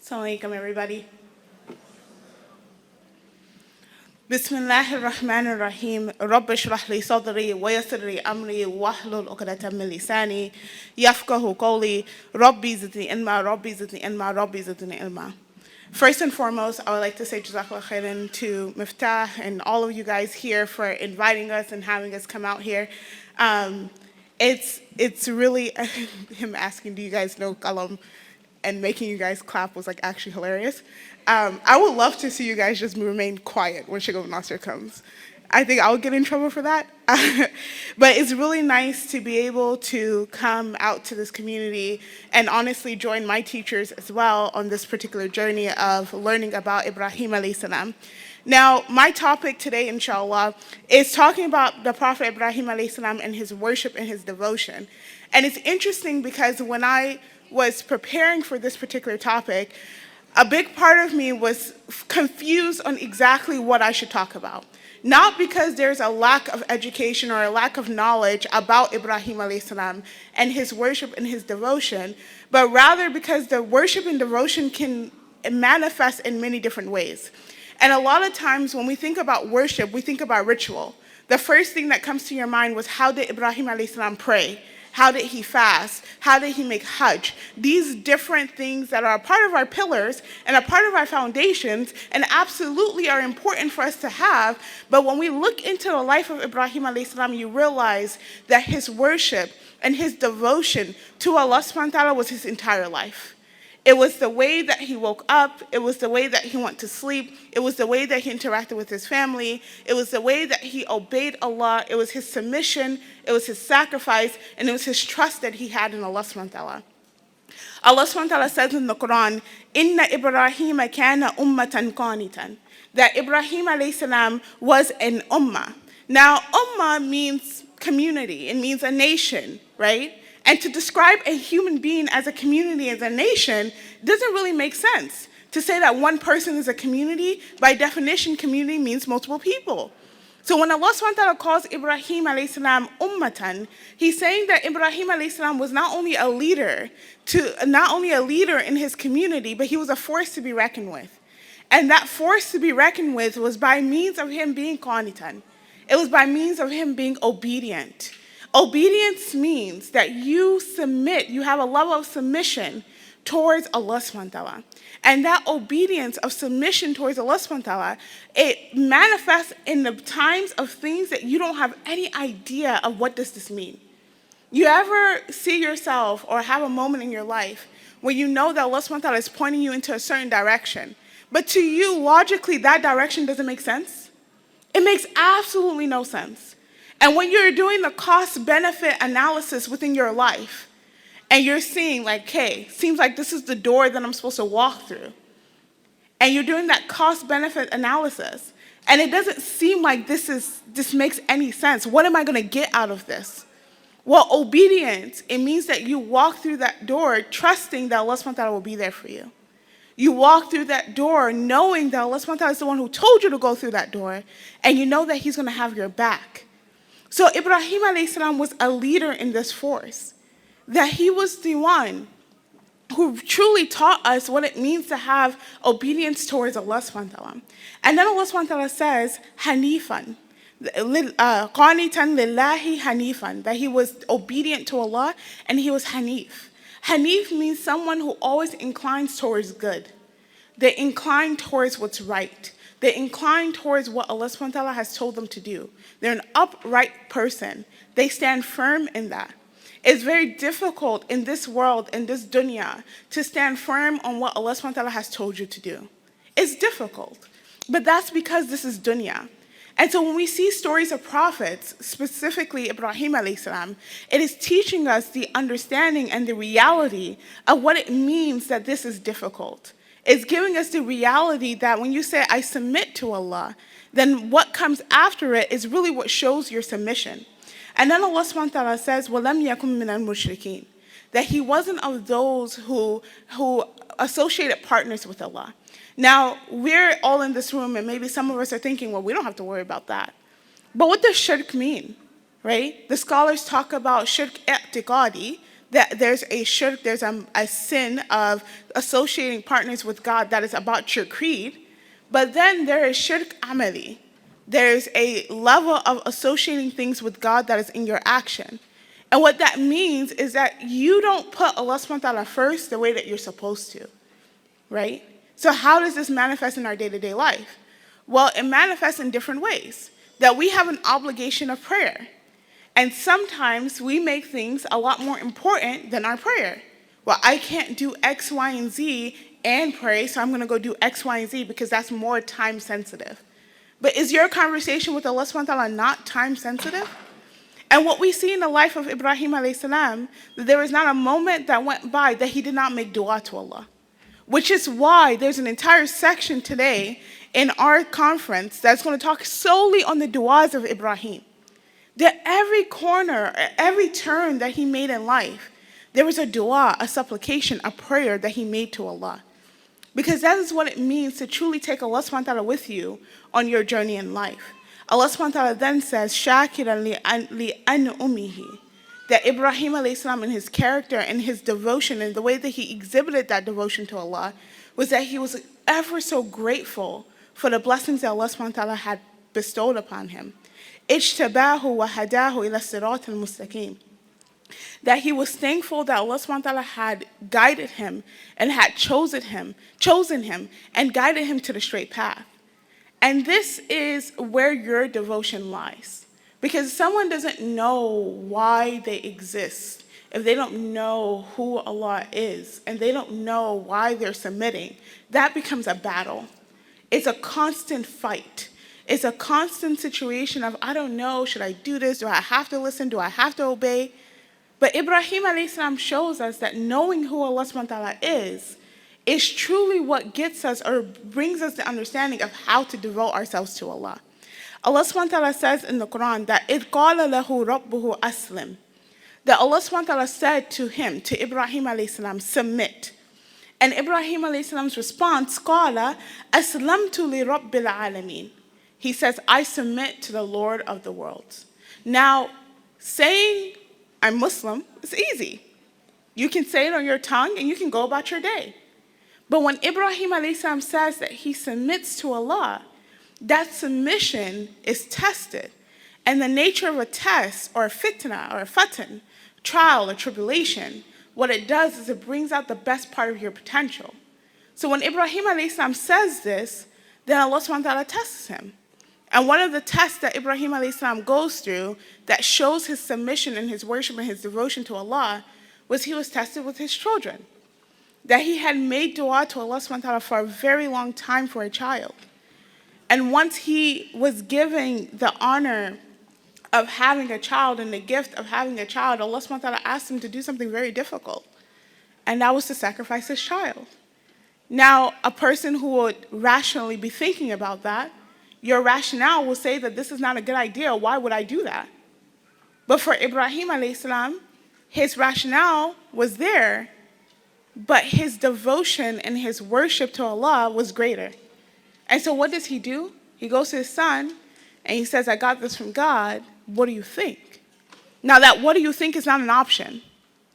Assalamu alaikum, everybody. Bismillahir Rahmanir Rahim. Rabbi shrah li sadri wa yassir li amri wahlul 'uqdatam min lisani yafqahu qawli. Rabbi zidni ilma, Rabbi zidni ilma, Rabbi zidni ilma. First and foremost, I would like to say Jazakallah khairan to Miftah and all of you guys here for inviting us and having us come out here. It's really him asking, do you guys know Qalam? And making you guys clap was like actually hilarious. I would love to see you guys just remain quiet when Sheikh Nasser comes. I think I would get in trouble for that. But it's really nice to be able to come out to this community and honestly join my teachers as well on this particular journey of learning about Ibrahim alayhi salam. Now, my topic today, inshallah, is talking about the Prophet Ibrahim alayhi salam and his worship and his devotion. And it's interesting because when I was preparing for this particular topic, a big part of me was confused on exactly what I should talk about. Not because there's a lack of education or a lack of knowledge about Ibrahim alayhi salam and his worship and his devotion, but rather because the worship and devotion can manifest in many different ways. And a lot of times when we think about worship, we think about ritual. The first thing that comes to your mind was, how did Ibrahim alayhi salam pray? How did he fast? How did he make hajj? These different things that are a part of our pillars and a part of our foundations and absolutely are important for us to have. But when we look into the life of Ibrahim alayhi salam, you realize that his worship and his devotion to Allah subhanahu wa ta'ala was his entire life. It was the way that he woke up. It was the way that he went to sleep. It was the way that he interacted with his family. It was the way that he obeyed Allah. It was his submission. It was his sacrifice. And it was his trust that he had in Allah subhanahu wa ta'ala. Allah subhanahu wa ta'ala says in the Qur'an, Inna Ibrahim kana ummatan qanitan. That Ibrahim alayhi salam was an ummah. Now, ummah means community. It means a nation, right? And to describe a human being as a community, as a nation, doesn't really make sense. To say that one person is a community, by definition, community means multiple people. So when Allah subhanahu wa ta'ala calls Ibrahim alayhi salam ummatan, he's saying that Ibrahim alayhi salam was not only a leader in his community, but he was a force to be reckoned with. And that force to be reckoned with was by means of him being qanitan. It was by means of him being obedient. Obedience means that you submit, you have a level of submission towards Allah subhanahu wa ta'ala. And that obedience of submission towards Allah subhanahu wa ta'ala, it manifests in the times of things that you don't have any idea of what does this mean. You ever see yourself or have a moment in your life where you know that Allah subhanahu wa ta'ala is pointing you into a certain direction, but to you, logically, that direction doesn't make sense? It makes absolutely no sense. And when you're doing the cost-benefit analysis within your life, and you're seeing like, hey, seems like this is the door that I'm supposed to walk through, and you're doing that cost-benefit analysis, and it doesn't seem like this makes any sense. What am I going to get out of this? Well, obedience, it means that you walk through that door trusting that Allah subhanahu wa ta'ala will be there for you. You walk through that door knowing that Allah subhanahu wa ta'ala is the one who told you to go through that door, and you know that he's going to have your back. So Ibrahim alayhi salam was a leader in this force, that he was the one who truly taught us what it means to have obedience towards Allah subhanahu wa ta'ala. And then Allah subhanahu wa ta'ala says, Hanifan, qanitan lillahi hanifan, that he was obedient to Allah and he was Hanif. Hanif means someone who always inclines towards good. They incline towards what's right. They incline towards what Allah subhanahu wa ta'ala has told them to do. They're an upright person. They stand firm in that. It's very difficult in this world, in this dunya, to stand firm on what Allah subhanahu wa ta'ala has told you to do. It's difficult. But that's because this is dunya. And so when we see stories of prophets, specifically Ibrahim alayhi salam, it is teaching us the understanding and the reality of what it means that this is difficult. It's giving us the reality that when you say, I submit to Allah, then what comes after it is really what shows your submission. And then Allah subhanahu wa ta'ala says, وَلَمْ يَكُمْ مِنَ الْمُشْرِكِينَ, that he wasn't of those who associated partners with Allah. Now, we're all in this room, and maybe some of us are thinking, well, we don't have to worry about that. But what does shirk mean, right? The scholars talk about shirk i'tiqadi, that there's a shirk, there's a sin of associating partners with God that is about your creed, but then there is shirk amali. There's a level of associating things with God that is in your action. And what that means is that you don't put Allah subhanahu wa ta'ala first the way that you're supposed to, right? So how does this manifest in our day-to-day life? Well, it manifests in different ways. That we have an obligation of prayer. And sometimes we make things a lot more important than our prayer. Well, I can't do X, Y, and Z and pray, so I'm going to go do X, Y, and Z because that's more time sensitive. But is your conversation with Allah subhanahu wa ta'ala not time sensitive? And what we see in the life of Ibrahim alayhi salam, that there was not a moment that went by that he did not make dua to Allah. Which is why there's an entire section today in our conference that's going to talk solely on the duas of Ibrahim. That every corner, every turn that he made in life, there was a dua, a supplication, a prayer that he made to Allah. Because that is what it means to truly take Allah subhanahu wa ta'ala with you on your journey in life. Allah subhanahu wa ta'ala then says, Shakiran li an ummihi. That Ibrahim alayhi salam in his character and his devotion and the way that he exhibited that devotion to Allah was that he was ever so grateful for the blessings that Allah subhanahu wa ta'ala had bestowed upon him. Ijtabahu wa hadahu ila sirat al-mustaqim. That he was thankful that Allah subhanahu wa ta'ala had guided him and had chosen him and guided him to the straight path. And this is where your devotion lies. Because someone doesn't know why they exist, if they don't know who Allah is, and they don't know why they're submitting, that becomes a battle. It's a constant fight. It's a constant situation of, I don't know, should I do this? Do I have to listen? Do I have to obey? But Ibrahim alayhi salam shows us that knowing who Allah subhanahu wa ta'ala is truly what gets us or brings us the understanding of how to devote ourselves to Allah. Allah subhanahu wa ta'ala says in the Qur'an that إِذْ قَالَ لَهُ رَبُّهُ أَسْلِمْ. That Allah subhanahu wa ta'ala said to him, to Ibrahim alayhi salam, submit. And Ibrahim alayhi salam's response, قَالَ أَسْلَمْتُ لِرَبِّ الْعَالَمِينَ. He says, I submit to the Lord of the worlds. Now, saying I'm Muslim is easy. You can say it on your tongue and you can go about your day. But when Ibrahim alayhi salam says that he submits to Allah, that submission is tested. And the nature of a test or a fitna or a fatan, trial or tribulation, what it does is it brings out the best part of your potential. So when Ibrahim alayhi salam says this, then Allah subhanahu wa ta'ala tests him. And one of the tests that Ibrahim alayhi salam goes through that shows his submission and his worship and his devotion to Allah was he was tested with his children. That he had made dua to Allah subhanahu wa ta'ala for a very long time for a child. And once he was giving the honor of having a child and the gift of having a child, Allah subhanahu wa ta'ala asked him to do something very difficult. And that was to sacrifice his child. Now, a person who would rationally be thinking about that, your rationale will say that this is not a good idea. Why would I do that? But for Ibrahim alayhi salam, his rationale was there, but his devotion and his worship to Allah was greater. And so what does he do? He goes to his son and he says, I got this from God. What do you think? Now that what do you think is not an option.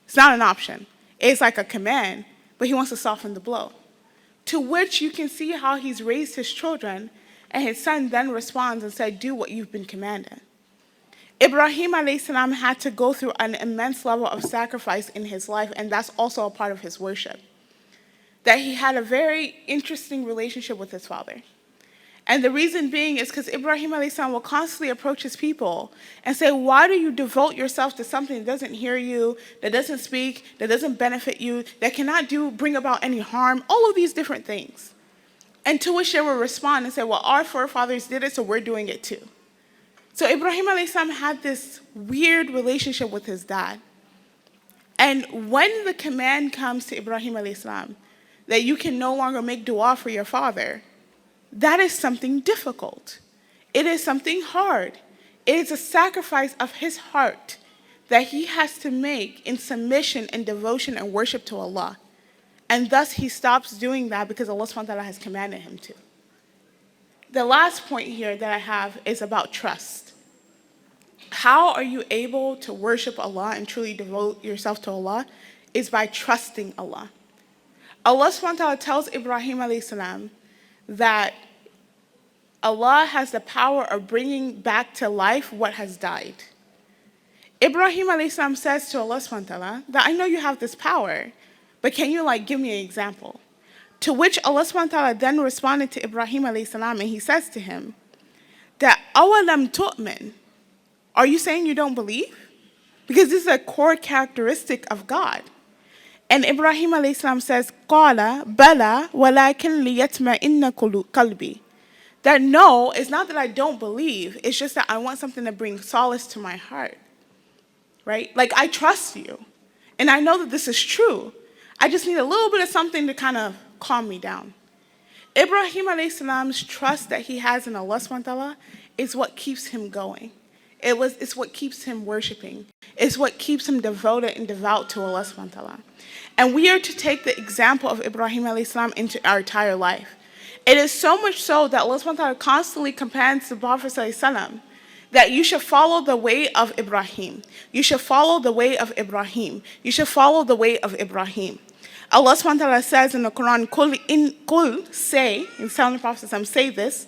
It's not an option. It's like a command, but he wants to soften the blow. To which you can see how he's raised his children, and his son then responds and said, do what you've been commanded. Ibrahim alayhi salam had to go through an immense level of sacrifice in his life, and that's also a part of his worship. That he had a very interesting relationship with his father. And the reason being is because Ibrahim alayhi salam will constantly approach his people and say, why do you devote yourself to something that doesn't hear you, that doesn't speak, that doesn't benefit you, that cannot bring about any harm, all of these different things. And to which they will respond and say, well, our forefathers did it, so we're doing it too. So Ibrahim alayhi salam had this weird relationship with his dad. And when the command comes to Ibrahim alayhi salam that you can no longer make dua for your father, that is something difficult. It is something hard. It is a sacrifice of his heart that he has to make in submission and devotion and worship to Allah. And thus he stops doing that because Allah subhanahu wa ta'ala has commanded him to. The last point here that I have is about trust. How are you able to worship Allah and truly devote yourself to Allah? Is by trusting Allah. Allah subhanahu wa ta'ala tells Ibrahim alayhi salam that Allah has the power of bringing back to life what has died. Ibrahim alayhi salam says to Allah subhanahu wa ta'ala that I know you have this power, but can you give me an example? To which Allah subhanahu wa ta'ala then responded to Ibrahim alayhi salam, and he says to him that awalam tu'min, are you saying you don't believe? Because this is a core characteristic of God. And Ibrahim alayhi salam says, Qala bala walakin liyatma'inna qalbi. That no, it's not that I don't believe, it's just that I want something to bring solace to my heart. Right? I trust you. And I know that this is true. I just need a little bit of something to kind of calm me down. Ibrahim alayhi salam's trust that he has in Allah subhanahu wa ta'ala is what keeps him going. It's what keeps him worshiping. It's what keeps him devoted and devout to Allah subhanahu wa ta'ala. And we are to take the example of Ibrahim alayhi salam into our entire life. It is so much so that Allah subhanahu wa ta'ala constantly commands the Prophet sallallahu alaihi wasallam that you should follow the way of Ibrahim. You should follow the way of Ibrahim. You should follow the way of Ibrahim. Allah subhanahu wa ta'ala says in the Qur'an, Qul, say, in telling the Prophet sallallahu alaihi wasallam, say this,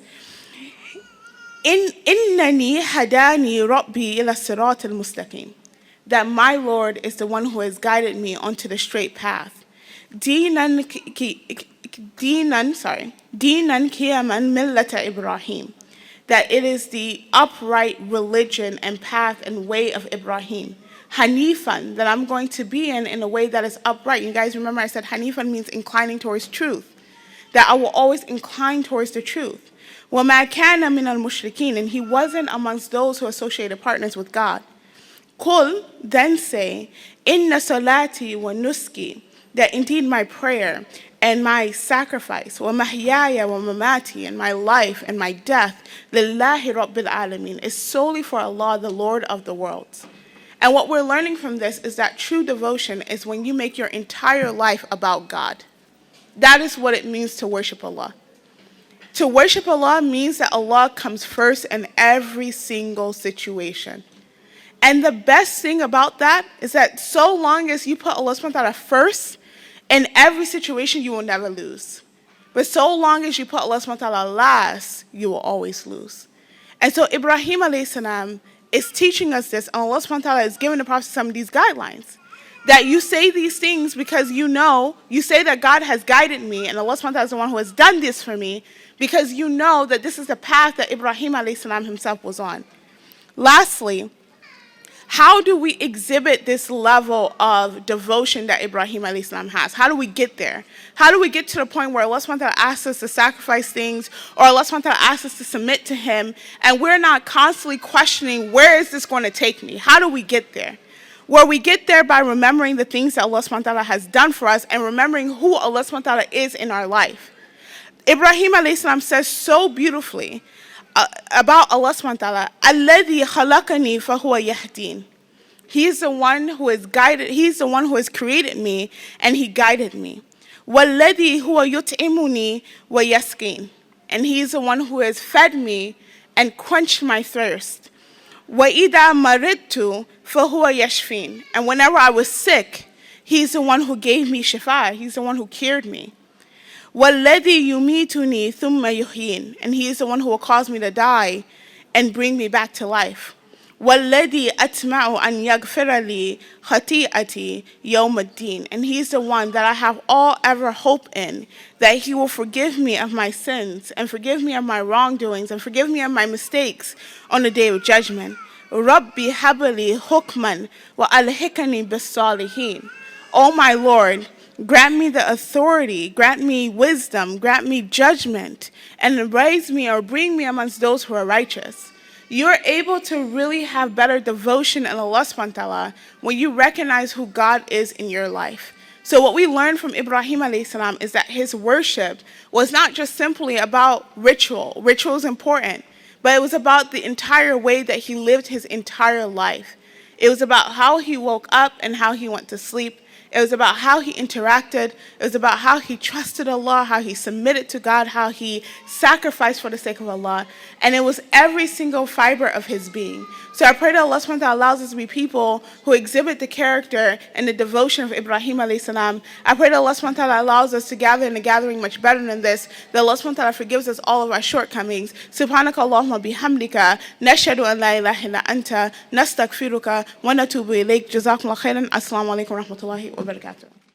Innani hadani rabbi ila sirat al-mustaqim. That my Lord is the one who has guided me onto the straight path. Dinan kiyaman millata Ibrahim. That it is the upright religion and path and way of Ibrahim. Hanifan, that I'm going to be in a way that is upright. You guys remember I said Hanifan means inclining towards truth. That I will always incline towards the truth. وَمَا كَانَ مِنَ الْمُشْرِكِينَ, and he wasn't amongst those who associated partners with God. Qul, then say, Inna salati wa nuski, that indeed my prayer and my sacrifice, wa mahyaya wa mamati, and my life and my death, lillahi rabbil alamin, is solely for Allah, the Lord of the worlds. And what we're learning from this is that true devotion is when you make your entire life about God. That is what it means to worship Allah. To worship Allah means that Allah comes first in every single situation. And the best thing about that is that so long as you put Allah subhanahu wa ta'ala first, in every situation you will never lose. But so long as you put Allah subhanahu wa ta'ala last, you will always lose. And so Ibrahim alayhi salam is teaching us this, and Allah subhanahu wa ta'ala is giving the Prophet some of these guidelines. That you say these things because you say that God has guided me, and Allah subhanahu wa ta'ala is the one who has done this for me, because you know that this is the path that Ibrahim alayhi salam himself was on. Lastly, how do we exhibit this level of devotion that Ibrahim alayhi salam has? How do we get there? How do we get to the point where Allah subhanahu wa ta'ala asks us to sacrifice things, or Allah subhanahu wa ta'ala asks us to submit to Him, and we're not constantly questioning, where is this going to take me? How do we get there? Where we get there by remembering the things that Allah subhanahu wa ta'ala has done for us and remembering who Allah subhanahu wa ta'ala is in our life. Ibrahim alayhi salam says so beautifully about Allah subhanahu wa ta'ala, Alladhi khalaqani fahuwa yahdin. He is the one who has guided, He's the one who has created me, and He guided me. Walladhi huwa yut'imuni wa yasqin. And He is the one who has fed me and quenched my thirst. Wa idha maridtu fahuwa yashfin. And whenever I was sick, He's the one who gave me shifa. He's the one who cured me. وَالَّذِي يُمِيتُنِي ثُمَّ يُحْيِينِ. And He is the one who will cause me to die and bring me back to life. وَالَّذِي أَتْمَعُ أَنْ يَغْفِرَ لِي خَطِيئَتِي يَوْمَ الدِّينِ. And He is the one that I have all ever hope in, that He will forgive me of my sins and forgive me of my wrongdoings and forgive me of my mistakes on the day of judgment. رَبِّ هَبَ لِي حُكْمًا وَأَلْحِقْنِي بِالصَّالِحِينَ. O my Lord, grant me the authority, grant me wisdom, grant me judgment, and raise me or bring me amongst those who are righteous. You're able to really have better devotion in Allah subhanahu wa ta'ala when you recognize who God is in your life. So what we learned from Ibrahim alayhi salam is that his worship was not just simply about ritual. Ritual is important, but it was about the entire way that he lived his entire life. It was about how he woke up and how he went to sleep. It was about how he interacted. It was about how he trusted Allah, how he submitted to God, how he sacrificed for the sake of Allah. And it was every single fiber of his being. So I pray that Allah subhanahu wa ta'ala allows us to be people who exhibit the character and the devotion of Ibrahim alayhi salam. I pray that Allah subhanahu wa ta'ala allows us to gather in a gathering much better than this, that Allah subhanahu wa ta'ala forgives us all of our shortcomings. Subhanaka Allahumma bihamdika, nashhadu an la ilaha illa anta, nastaghfiruka wa natubu ilayk. Jazakumullah khairan. Assalamu alaikum wa rahmatullahi wa barakatuh.